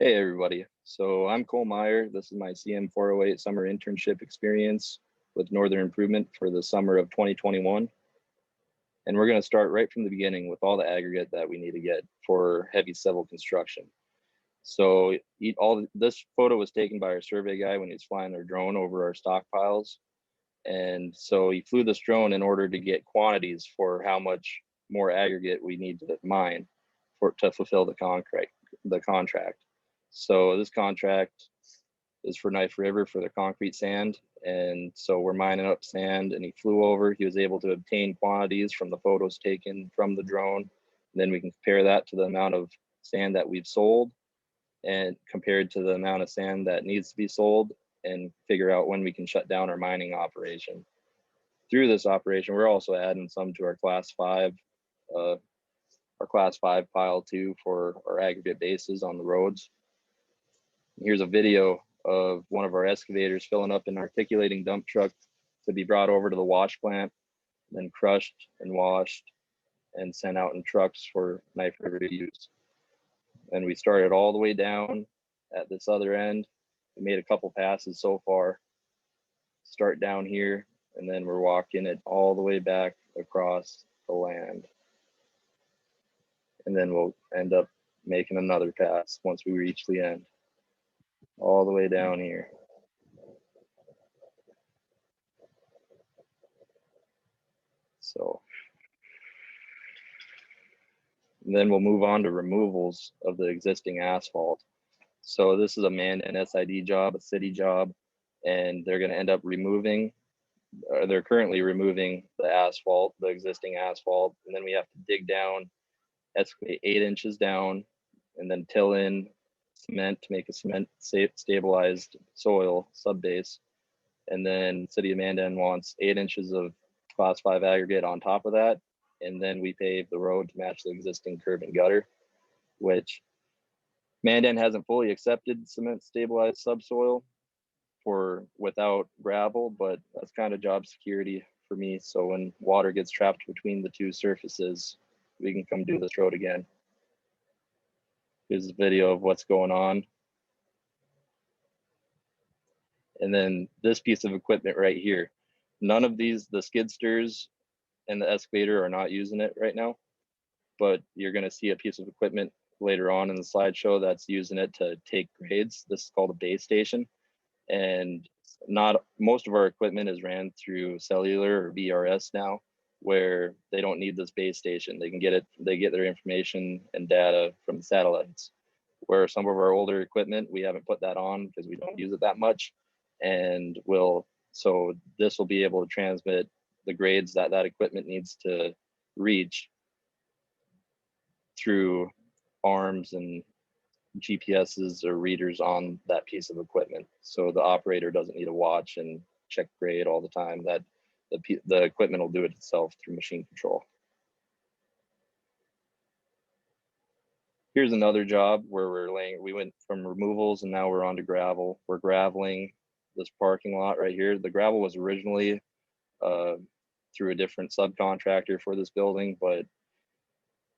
Hey everybody. So I'm Cole Meyer. This is my CM 408 summer internship experience with Northern Improvement for the summer of 2021. And we're going to start right from the beginning with all the aggregate that we need to get for heavy civil construction. So all this photo was taken by our survey guy when he was flying our drone over our stockpiles. And so he flew this drone in order to get quantities for how much more aggregate we need to mine to fulfill the contract. So this contract is for Knife River for the concrete sand. And so we're mining up sand, and he flew over. He was able to obtain quantities from the photos taken from the drone. And then we can compare that to the amount of sand that we've sold and compared to the amount of sand that needs to be sold, and figure out when we can shut down our mining operation. Through this operation, we're also adding some to our class 5 pile too for our aggregate bases on the roads. Here's a video of one of our excavators filling up an articulating dump truck to be brought over to the wash plant, then crushed and washed and sent out in trucks for Knife River to use. And we started all the way down at this other end. We made a couple passes so far. Start down here, and then we're walking it all the way back across the land. And then we'll end up making another pass once we reach the end, all the way down here. So and then we'll move on to removals of the existing asphalt. So this is a Mandan SID job, a city job, and they're going to end up they're currently removing the asphalt, the existing asphalt, and then we have to dig down, excavate 8 inches down, and then till in cement to make a cement stabilized soil subbase. And then City of Mandan wants 8 inches of class 5 aggregate on top of that. And then we pave the road to match the existing curb and gutter, which Mandan hasn't fully accepted cement stabilized subsoil for without gravel, but that's kind of job security for me. So when water gets trapped between the two surfaces, we can come do this road again. Here's a video of what's going on. And then this piece of equipment right here. None of these, the skid steers and the excavator, are not using it right now, but you're going to see a piece of equipment later on in the slideshow that's using it to take grades. This is called a base station. And not most of our equipment is ran through cellular or BRS now, where they don't need this base station. They get their information and data from the satellites. Where some of our older equipment, we haven't put that on because we don't use it that much. And so this will be able to transmit the grades that equipment needs to reach through arms and GPSs or readers on that piece of equipment. So the operator doesn't need to watch and check grade all the time. That the equipment will do it itself through machine control. Here's another job where we went from removals and now we're on to gravel. We're graveling this parking lot right here. The gravel was originally through a different subcontractor for this building, but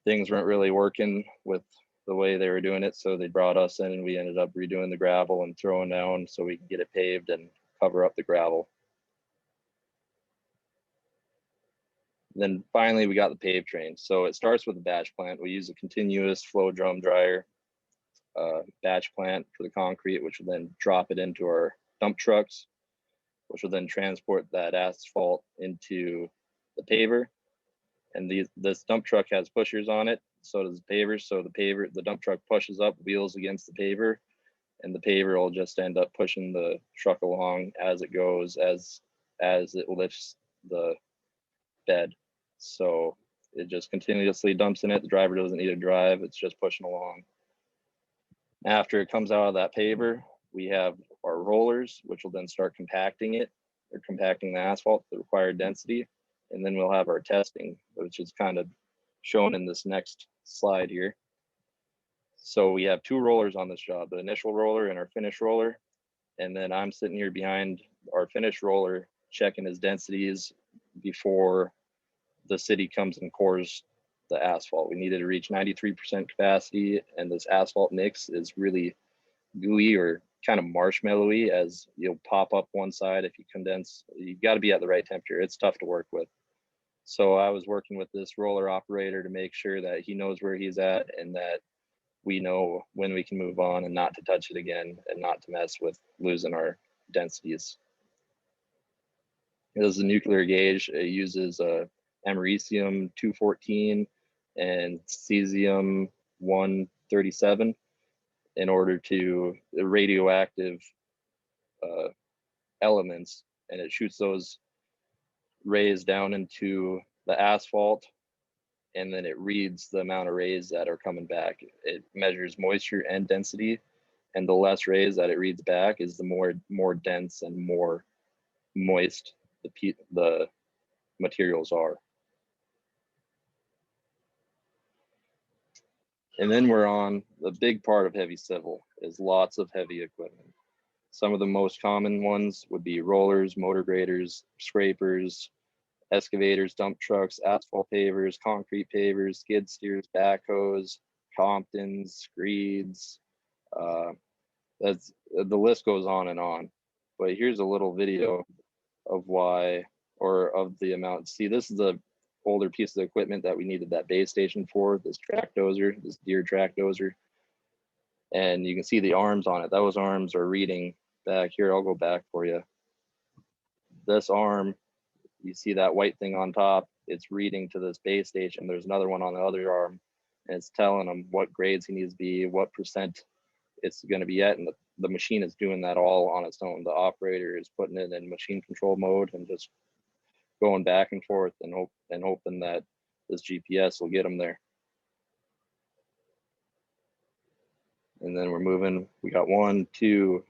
things weren't really working with the way they were doing it. So they brought us in and we ended up redoing the gravel and throwing down so we can get it paved and cover up the gravel. And then finally, we got the pave train. So it starts with the batch plant. We use a continuous flow drum dryer batch plant for the concrete, which will then drop it into our dump trucks, which will then transport that asphalt into the paver. And this dump truck has pushers on it. So does the paver. So the dump truck pushes up, wheels against the paver, and the paver will just end up pushing the truck along as it goes, as it lifts the bed. So it just continuously dumps in it. The driver doesn't need to drive. It's just pushing along. After it comes out of that paver, we have our rollers, which will then start compacting it, or compacting the asphalt to the required density. And then we'll have our testing, which is kind of shown in this next slide here. So we have 2 rollers on this job, the initial roller and our finish roller. And then I'm sitting here behind our finish roller, checking his densities before the city comes and pours the asphalt. We needed to reach 93% capacity, and this asphalt mix is really gooey or kind of marshmallowy as you'll pop up one side if you condense. You got to be at the right temperature. It's tough to work with. So I was working with this roller operator to make sure that he knows where he's at and that we know when we can move on and not to touch it again and not to mess with losing our densities. This is a nuclear gauge. It uses americium 214 and cesium 137 in order to radioactive elements, and it shoots those rays down into the asphalt, and then it reads the amount of rays that are coming back. It measures moisture and density, and the less rays that it reads back is the more dense and more moist the materials are. And then we're on the big part of heavy civil is lots of heavy equipment. Some of the most common ones would be rollers, motor graders, scrapers, excavators, dump trucks, asphalt pavers, concrete pavers, skid steers, backhoes, Comptons, screeds. That's the list goes on and on. But here's a little video of why, or of the amount. See, this is the older piece of equipment that we needed that base station for, this track dozer, this Deere track dozer. And you can see the arms on it. Those arms are reading back here. I'll go back for you. This arm, you see that white thing on top, it's reading to this base station. There's another one on the other arm, and it's telling him what grades he needs to be, what percent it's going to be at. And the machine is doing that all on its own. The operator is putting it in machine control mode and just going back and forth and hoping that this GPS will get them there. And then we're moving. We got 1, 2,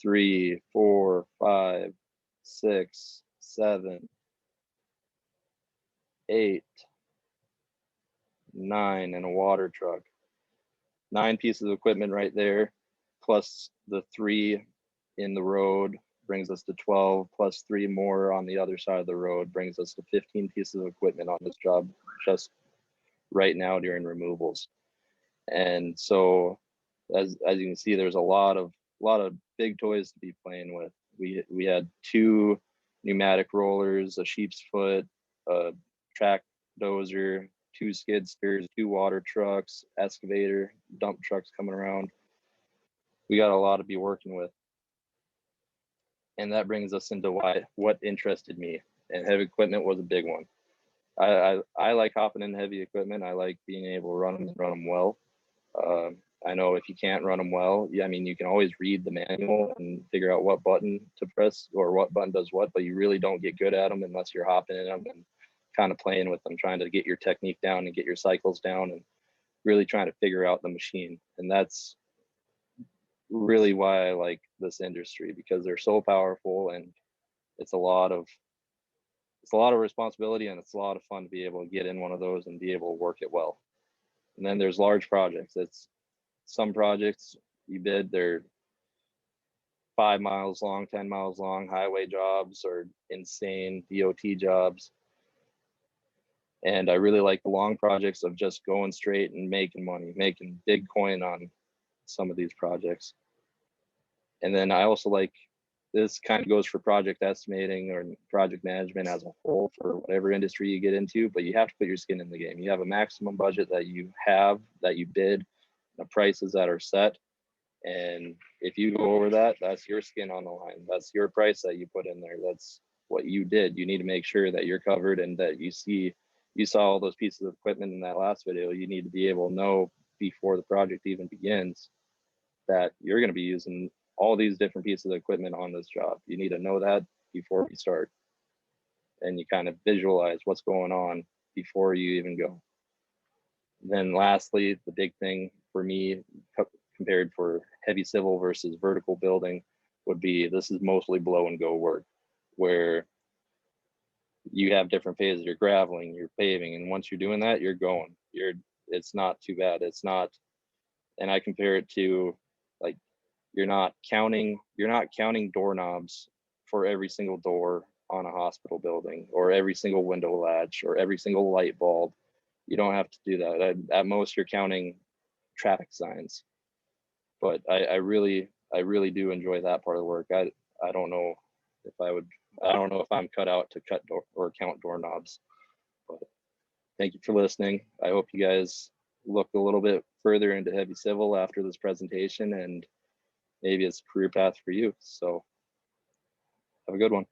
3, 4, 5, 6, 7, 8, 9, and a water truck. 9 pieces of equipment right there, plus the 3 in the road brings us to 12, plus 3 more on the other side of the road brings us to 15 pieces of equipment on this job just right now during removals. And so as you can see, there's a lot of big toys to be playing with. We had 2 pneumatic rollers, a sheep's foot, a track dozer, 2 skid steers, 2 water trucks, excavator, dump trucks coming around. We got a lot to be working with. And that brings us into what interested me, and heavy equipment was a big one. I like hopping in heavy equipment. I like being able to run them well. I know if you can't run them well, I mean, you can always read the manual and figure out what button to press or what button does what, but you really don't get good at them unless you're hopping in them and kind of playing with them, trying to get your technique down and get your cycles down and really trying to figure out the machine. And that's really why I like this industry, because they're so powerful, and it's a lot of responsibility, and it's a lot of fun to be able to get in one of those and be able to work it well. And then there's large projects. It's some projects you bid, they're 5 miles long, 10 miles long, highway jobs or insane DOT jobs. And I really like the long projects of just going straight and making money, making big coin on some of these projects. And then I also like, this kind of goes for project estimating or project management as a whole for whatever industry you get into, but you have to put your skin in the game. You have a maximum budget that you bid, the prices that are set. And if you go over that, that's your skin on the line. That's your price that you put in there. That's what you did. You need to make sure that you're covered and that you saw all those pieces of equipment in that last video. You need to be able to know before the project even begins that you're going to be using all these different pieces of equipment on this job. You need to know that before we start. And you kind of visualize what's going on before you even go. Then lastly, the big thing for me compared for heavy civil versus vertical building would be, this is mostly blow and go work, where you have different phases. You're graveling, you're paving, and once you're doing that, you're going. It's not too bad. It's not, and I compare it to, like, you're not counting doorknobs for every single door on a hospital building, or every single window latch, or every single light bulb. You don't have to do that. At most, you're counting traffic signs. but I really do enjoy that part of the work. I don't know if I don't know if I'm cut out to cut or count doorknobs. But thank you for listening. I hope you guys look a little bit further into heavy civil after this presentation, and maybe it's a career path for you. So have a good one.